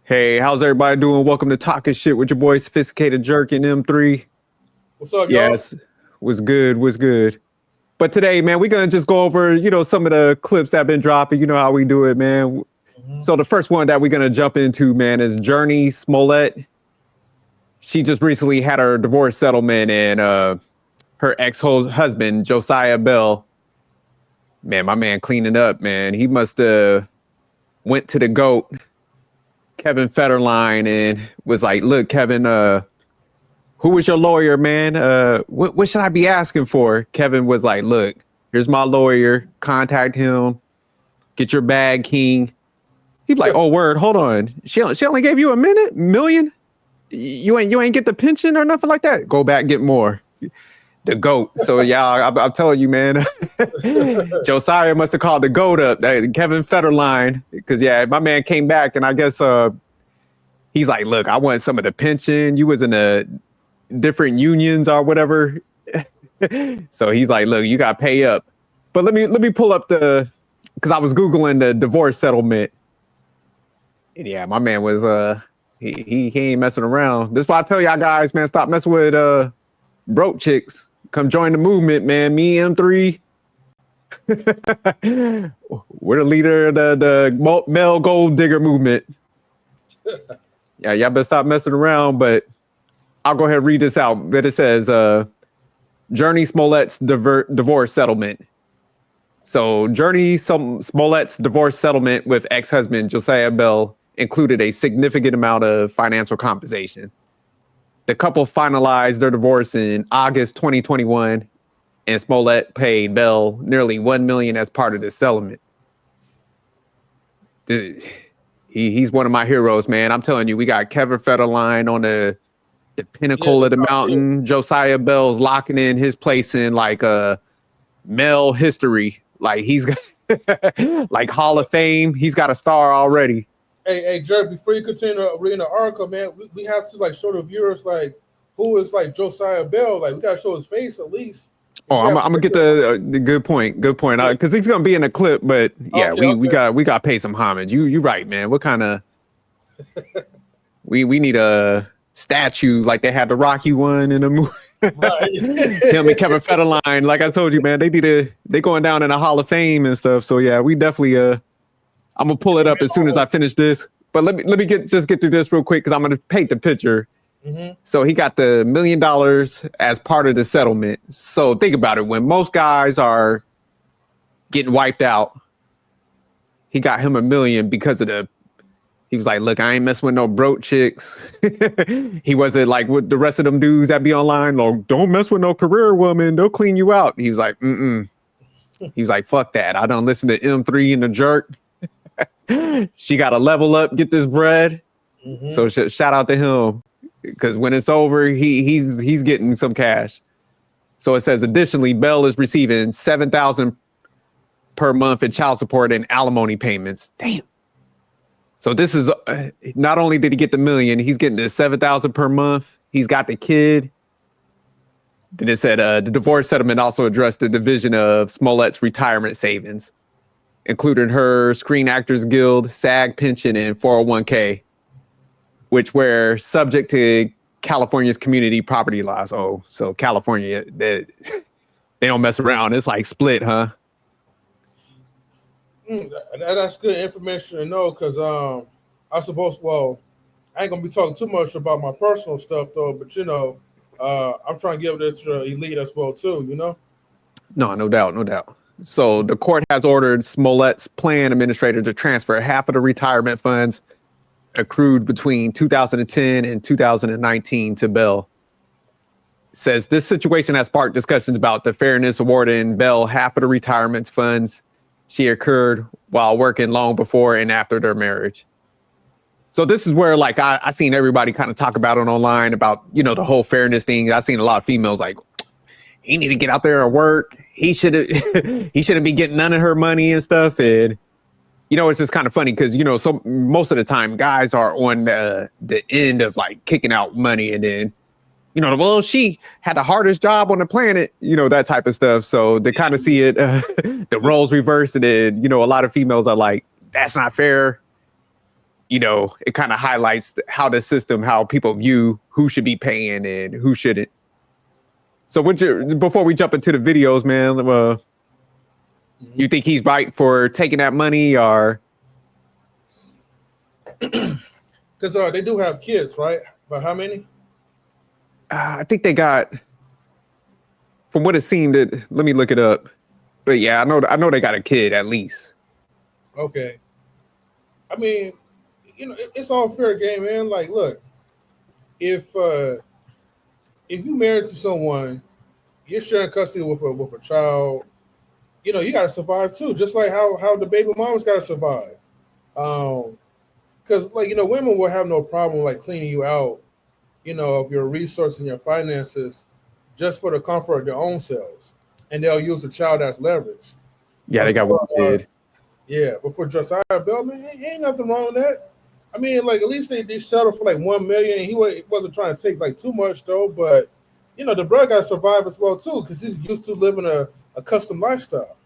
Hey, how's everybody doing? Welcome to Talking Shit with your boy Sophisticated Jerk and M3. What's up, y'all? Yes, was good, was good. But today, man, we're gonna just go over, some of the clips that have been dropping. You know how we do it, man. So the first one that we're gonna jump into, man, is Jurnee Smollett. She just recently had her divorce settlement, and her ex-husband, Josiah Bell, man, my man cleaning up, man. He must have went to the GOAT, Kevin Federline, and was like, look, Kevin, who was your lawyer, man? What should I be asking for? Kevin was like, look, here's my lawyer. Contact him. Get your bag, King. He's like, oh, word, hold on. She only gave you $1 million? You ain't get the pension or nothing like that? Go back, get more. The GOAT. So yeah, I'm telling you, man. Josiah must have called the GOAT up, Kevin Federline, because yeah, my man came back, and I guess he's like, look, I want some of the pension. You was in a different unions or whatever. So he's like, look, you got to pay up. But let me pull up because I was Googling the divorce settlement. And yeah, my man was he ain't messing around. This is why I tell y'all guys, man, stop messing with broke chicks. Come join the movement, man. Me, M3. We're the leader of the male gold digger movement. Yeah, y'all better stop messing around, but I'll go ahead and read this out. But it says, Jurnee Smollett's divorce settlement. So Jurnee Smollett's divorce settlement with ex-husband Josiah Bell included a significant amount of financial compensation. The couple finalized their divorce in August 2021, and Smollett paid Bell nearly $1 million as part of the settlement. Dude, he's one of my heroes, man. I'm telling you, we got Kevin Federline on the pinnacle of the mountain. Josiah Bell's locking in his place in like male history. Like he's got like Hall of Fame. He's got a star already. Hey, Jerk, before you continue reading the article, man, we have to like show the viewers like who is like Josiah Bell. Like we gotta show his face at least. Oh, I'm gonna get the good point, because he's gonna be in a clip. But yeah, we got to pay some homage. You right, man. What kind of we need a statue like they had the Rocky one in the movie. Right. Him and Kevin Federline, like I told you, man, they going down in the Hall of Fame and stuff. So yeah, we definitely I'm gonna pull it up as soon as I finish this. But let me get through this real quick, because I'm gonna paint the picture. So he got the $1 million as part of the settlement. So think about it. When most guys are getting wiped out, he got him $1 million because of he was like, look, I ain't messing with no broke chicks. He wasn't like with the rest of them dudes that be online. Like, don't mess with no career woman. They'll clean you out. He was like, He was like, fuck that. I don't listen to M3 and the Jerk. She got to level up, get this bread. So shout out to him, because when it's over, he's getting some cash. So it says, additionally, Bell is receiving $7,000 per month in child support and alimony payments. Damn. So this is not only did he get the $1 million, he's getting the $7,000 per month. He's got the kid. Then it said the divorce settlement also addressed the division of Smollett's retirement savings, including her Screen Actors Guild, SAG pension, and 401k, which were subject to California's community property laws. Oh, so California, they don't mess around. It's like split, huh? That's good information to know, because I suppose, well, I ain't gonna be talking too much about my personal stuff though, but I'm trying to give it to the elite as well too, No doubt. So the court has ordered Smollett's plan administrator to transfer half of the retirement funds accrued between 2010 and 2019 to Bell. Says this situation has sparked discussions about the fairness awarding Bell half of the retirement funds she accrued while working long before and after their marriage. So this is where like I seen everybody kind of talk about it online about, the whole fairness thing. I seen a lot of females like, he need to get out there and work. He shouldn't be getting none of her money and stuff. And it's just kind of funny because, so most of the time guys are on the end of like kicking out money, and then, well, she had the hardest job on the planet, that type of stuff. So they kind of see it, the roles reversed, and then, a lot of females are like, that's not fair. it kind of highlights how the system, how people view who should be paying and who shouldn't. So before we jump into the videos, man, you think he's right for taking that money, or? Because they do have kids, right? But how many? I think they got, from what it seemed, let me look it up. But yeah, I know they got a kid at least. Okay. I mean, it's all fair game, man. Like, look, if you married to someone, you're sharing custody with a child. You got to survive too, just like how the baby mom's got to survive. Because women will have no problem like cleaning you out, of your resources and your finances, just for the comfort of their own selves, and they'll use the child as leverage. Yeah, they got one kid. Yeah, but for Josiah Bell, man, ain't nothing wrong with that. I mean, like at least they settled for like $1 million. He wasn't trying to take like too much though, but the brother got to survive as well too, because he's used to living a custom lifestyle.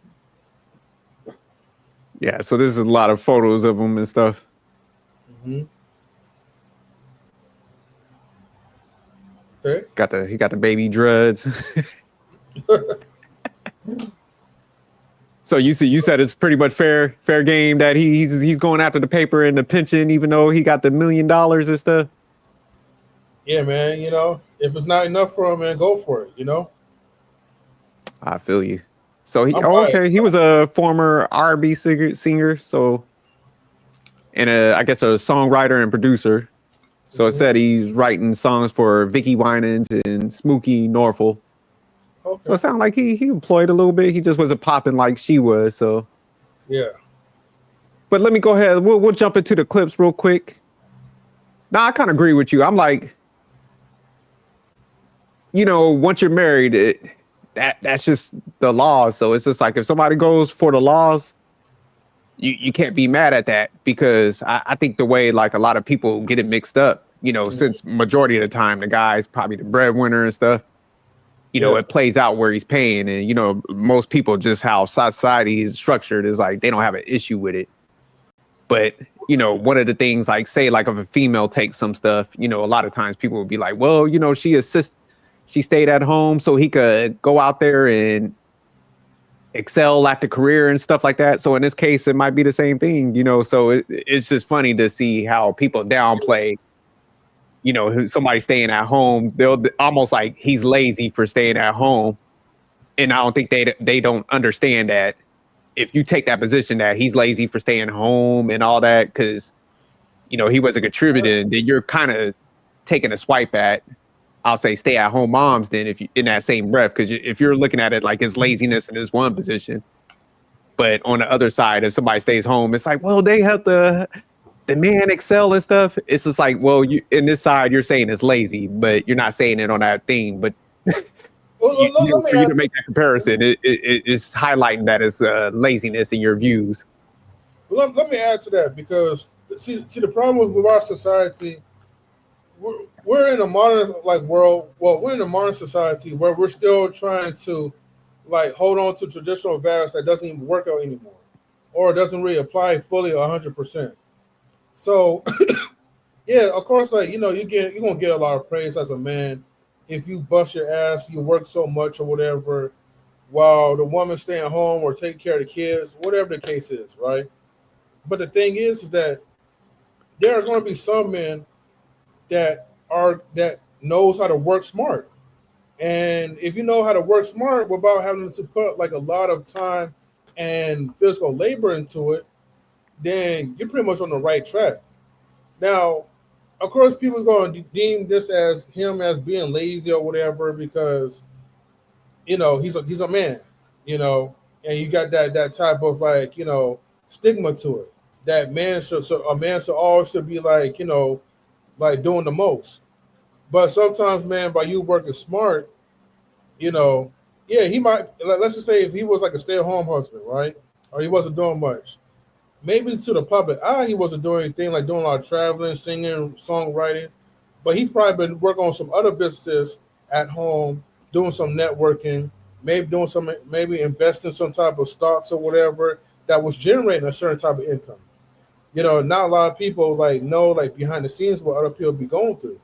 Yeah, so there's a lot of photos of him and stuff. Mm-hmm. Okay. He got the baby dreads. So you said it's pretty much fair game that he's going after the paper and the pension, even though he got the $1 million and stuff. Yeah, man. If it's not enough for him, man, go for it. I feel you. So he was a former R&B singer, so, and I guess a songwriter and producer. So it said he's writing songs for Vicky Winans and Smokey Norfolk. Okay. So it sounded like he employed a little bit. He just wasn't popping like she was. So yeah. But let me go ahead. We'll jump into the clips real quick. Now I kind of agree with you. I'm like, once you're married, that's just the laws. So it's just like if somebody goes for the laws, you can't be mad at that, because I think the way like a lot of people get it mixed up, since majority of the time the guy's probably the breadwinner and stuff, it plays out where he's paying. And, most people, just how society is structured, is like they don't have an issue with it. But, one of the things, like say like if a female takes some stuff, a lot of times people would be like, well, she stayed at home so he could go out there and excel at the career and stuff like that. So in this case, it might be the same thing, so it's just funny to see how people downplay, somebody staying at home. They'll almost like he's lazy for staying at home. And I don't think they don't understand that if you take that position that he's lazy for staying home and all that, because, he wasn't contributing, then you're kind of taking a swipe at, I'll say, stay at home moms then, if you in that same breath, because if you're looking at it like it's laziness in this one position, but on the other side, if somebody stays home, it's like, well, they have the man excel and stuff. It's just like, well, you in this side, you're saying it's lazy, but you're not saying it on that thing. But for you to make that comparison, it's highlighting that it's laziness in your views. Well, let me add to that, because see the problem with our society. We're in a modern world. Well, we're in a modern society where we're still trying to hold on to traditional values that doesn't even work out anymore, or doesn't really apply fully 100%. So, yeah, of course, you're gonna get a lot of praise as a man if you bust your ass, you work so much or whatever, while the woman staying home or taking care of the kids, whatever the case is, right? But the thing is that there are going to be some men that knows how to work smart. And if you know how to work smart without having to put a lot of time and physical labor into it, then you're pretty much on the right track. Now, of course, people's going to deem this as him as being lazy or whatever, because he's a man, and you got that type of stigma to it, that a man should always be doing the most. But sometimes, man, by you working smart, he might, let's just say if he was like a stay-at-home husband, right? Or he wasn't doing much. Maybe to the public eye, he wasn't doing anything, like doing a lot of traveling, singing, songwriting. But he's probably been working on some other businesses at home, doing some networking, maybe investing some type of stocks or whatever that was generating a certain type of income. not a lot of people like know like behind the scenes what other people be going through.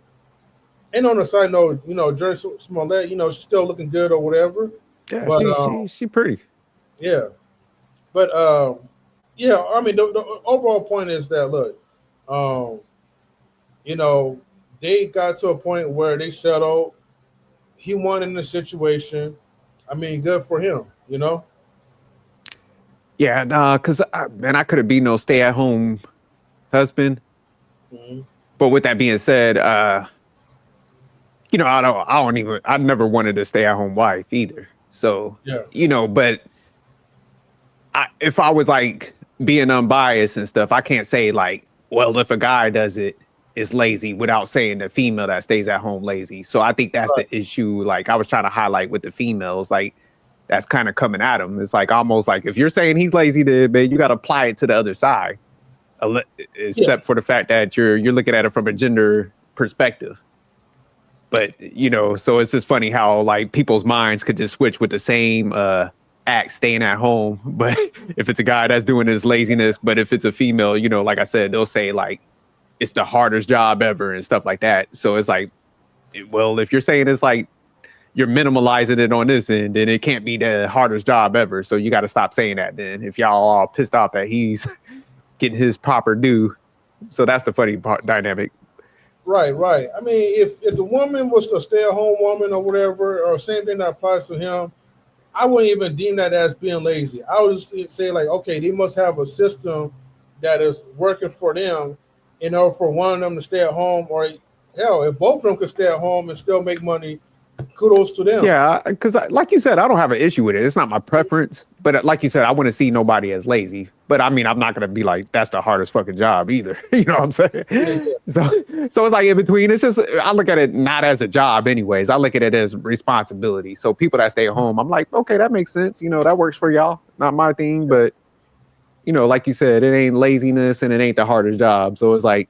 And on the side note, Jurnee Smollett, she's still looking good or whatever. Yeah, But she pretty. yeah, but yeah, I mean the overall point is that look, um, they got to a point where they settled. He won in the situation. I mean, good for him. Yeah, nah, cause I could have been no stay-at-home husband. Mm-hmm. But with that being said, I never wanted a stay-at-home wife either. So, yeah, but if I was like being unbiased and stuff, I can't say like, well, if a guy does it, it's lazy without saying the female that stays at home lazy. So I think that's right. the issue. Like I was trying to highlight with the females, like that's kind of coming at them. It's like almost like if you're saying he's lazy, then man, you got to apply it to the other side. Yeah, Except for the fact that you're looking at it from a gender perspective. But so it's just funny how like people's minds could just switch with the same act staying at home. But if it's a guy that's doing his laziness, but if it's a female, like I said, they'll say like it's the hardest job ever and stuff like that. So it's like, well, if you're saying it's like you're minimalizing it on this end, then it can't be the hardest job ever. So you got to stop saying that then if y'all all pissed off that he's getting his proper due. So that's the funny part dynamic. right. I mean, if the woman was a stay-at-home woman or whatever, or same thing that applies to him, I wouldn't even deem that as being lazy. I would just say like, okay, they must have a system that is working for them in order for one of them to stay at home, or hell, if both of them could stay at home and still make money, kudos to them. Yeah, because like you said, I don't have an issue with it. It's not my preference, but like you said, I want to see nobody as lazy. But I mean, I'm not gonna be like that's the hardest fucking job either. You know what I'm saying? Yeah. So it's like in between. It's just I look at it not as a job, anyways. I look at it as responsibility. So people that stay at home, I'm like, okay, that makes sense. That works for y'all. Not my thing, but like you said, it ain't laziness and it ain't the hardest job. So it's like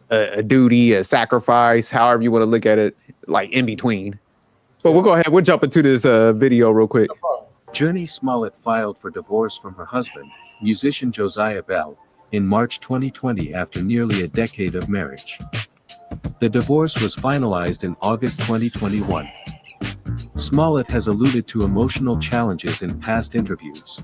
a duty, a sacrifice, however you want to look at it, like in between. But we'll go ahead. We'll jump into this video real quick. Jurnee Smollett filed for divorce from her husband, musician Josiah Bell, in March 2020 after nearly a decade of marriage. The divorce was finalized in August 2021. Smollett has alluded to emotional challenges in past interviews.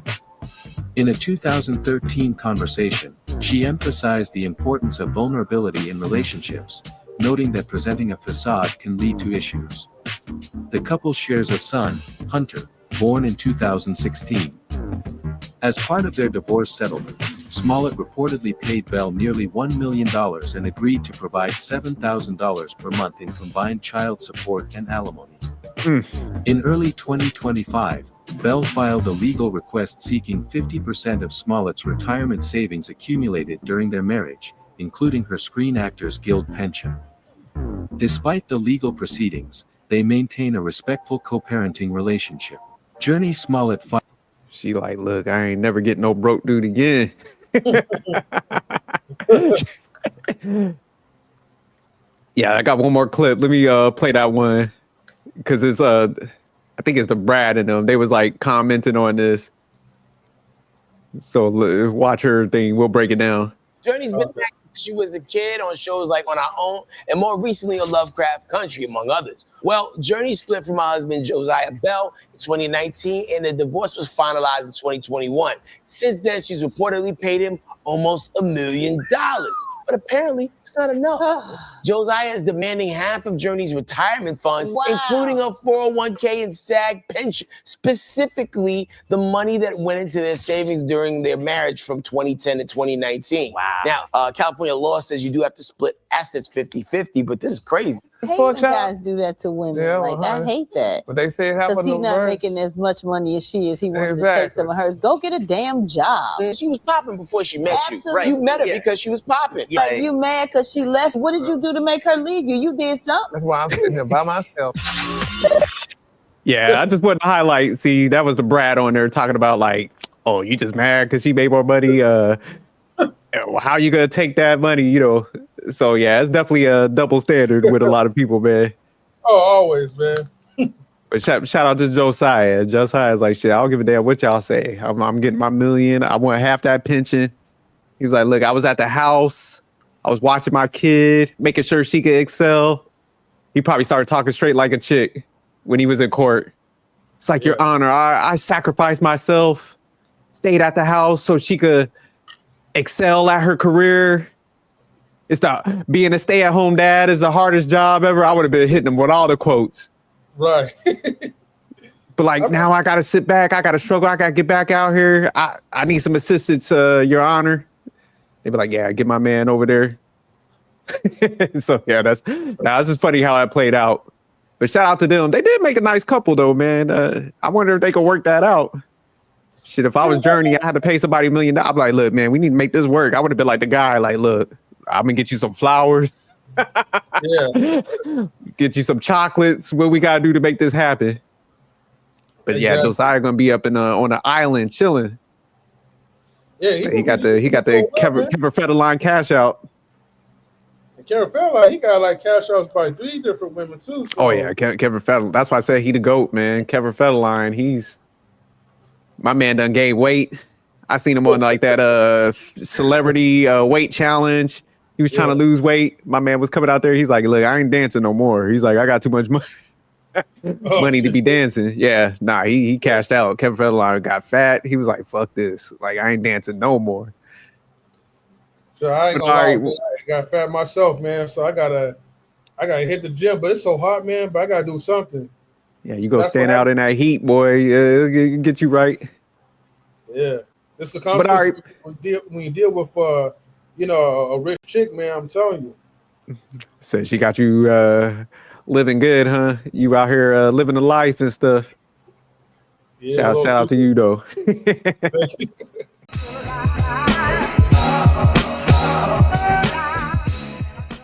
In a 2013 conversation, she emphasized the importance of vulnerability in relationships, noting that presenting a facade can lead to issues. The couple shares a son, Hunter, born in 2016. As part of their divorce settlement, Smollett reportedly paid Bell nearly $1 million and agreed to provide $7,000 per month in combined child support and alimony. In early 2025, Bell filed a legal request seeking 50% of Smollett's retirement savings accumulated during their marriage, including her Screen Actors Guild pension. Despite the legal proceedings, they maintain a respectful co-parenting relationship. Jurnee Smollett she like, look, I ain't never getting no broke dude again. Yeah, I got one more clip. Let me play that one because it's I think it's the Brad and them. They was like commenting on this. So watch her thing. We'll break it down. Jurnee's been back since she was a kid on shows like On Our Own and more recently on Lovecraft Country, among others. Well, Jurnee split from her husband Josiah Bell in 2019 and the divorce was finalized in 2021. Since then, she's reportedly paid him almost $1 million. But apparently, it's not enough. Josiah is demanding half of Jurnee's retirement funds, including her 401k and SAG pension, specifically the money that went into their savings during their marriage from 2010 to 2019. Wow. Now, California law says you do have to split assets 50-50, but this is crazy. I hate when guys do that to women. Yeah, like, I hate that. But they say it happened. Because he's not making as much money as she is. He wants to take some of hers. Go get a damn job. She was popping before she met you. Absolutely. You met her because she was popping. Like, you mad because she left? What did you do to make her leave you? You did something. That's why I'm sitting here by myself. Yeah, I just want to highlight. See, that was the Brad on there talking about like, oh, you just mad because she made more money. How you gonna take that money? So yeah, it's definitely a double standard with a lot of people, man. Oh, always, man. But shout out to Josiah. Josiah's like, shit, I don't give a damn what y'all say. I'm getting my $1 million. I want half that pension. He was like, look, I was at the house. I was watching my kid, making sure she could excel. He probably started talking straight like a chick when he was in court. It's like, Your Honor, I sacrificed myself, stayed at the house so she could excel at her career. Being a stay-at-home dad is the hardest job ever. I would have been hitting him with all the quotes. Right. But like now I gotta sit back, I gotta struggle, I gotta get back out here. I need some assistance, Your Honor. They'd be like, yeah, get my man over there. So yeah, it's just funny how that played out. But shout out to them. They did make a nice couple though, man. I wonder if they could work that out. Shit, if I was Jurnee, I had to pay somebody $1 million. I'm like, look, man, we need to make this work. I would have been like the guy, like, look, I'm gonna get you some flowers. Yeah. Get you some chocolates. What we gotta do to make this happen? But yeah, Josiah gonna be up on the island chilling. Yeah, he got the Kevin Federline cash out. And Kevin Federline, he got like cash outs by 3 different women too. So. Oh yeah, Kevin Federline. That's why I said he the GOAT, man. Kevin Federline, my man done gained weight. I seen him on like that celebrity weight challenge. He was trying to lose weight. My man was coming out there. He's like, look, I ain't dancing no more. He's like, I got too much money to be dancing. Yeah, nah, he cashed out. Kevin Federline got fat. He was like, fuck this. Like, I ain't dancing no more. So I ain't gonna lie, man, I got fat myself, man. So I gotta hit the gym, but it's so hot, man. But I gotta do something. Yeah, you go stand out in that heat, boy. It'll get you right. Yeah, it's the consequence when you deal with a rich chick, man. I'm telling you. So she got you living good, huh? You out here living the life and stuff. Yeah, shout out to you though. Thank you.